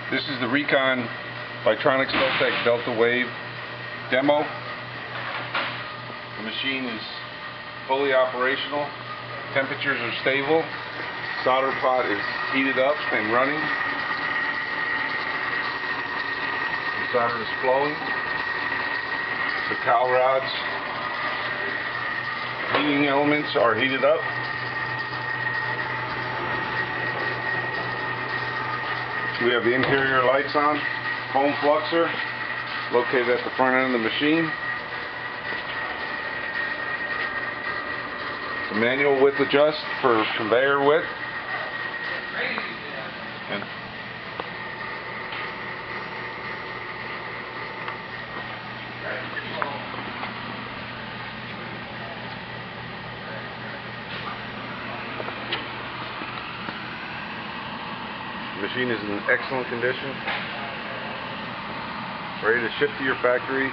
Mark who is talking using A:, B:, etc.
A: This is the Recon Vitronics Soltec Delta Wave demo. The machine is fully operational. Temperatures are stable. Solder pot is heated up and running. The solder is flowing. The cowl rods, heating elements are heated up. We have the interior lights on, foam fluxer located at the front end of the machine. The manual width adjust for conveyor width. And the machine is in excellent condition, ready to ship to your factory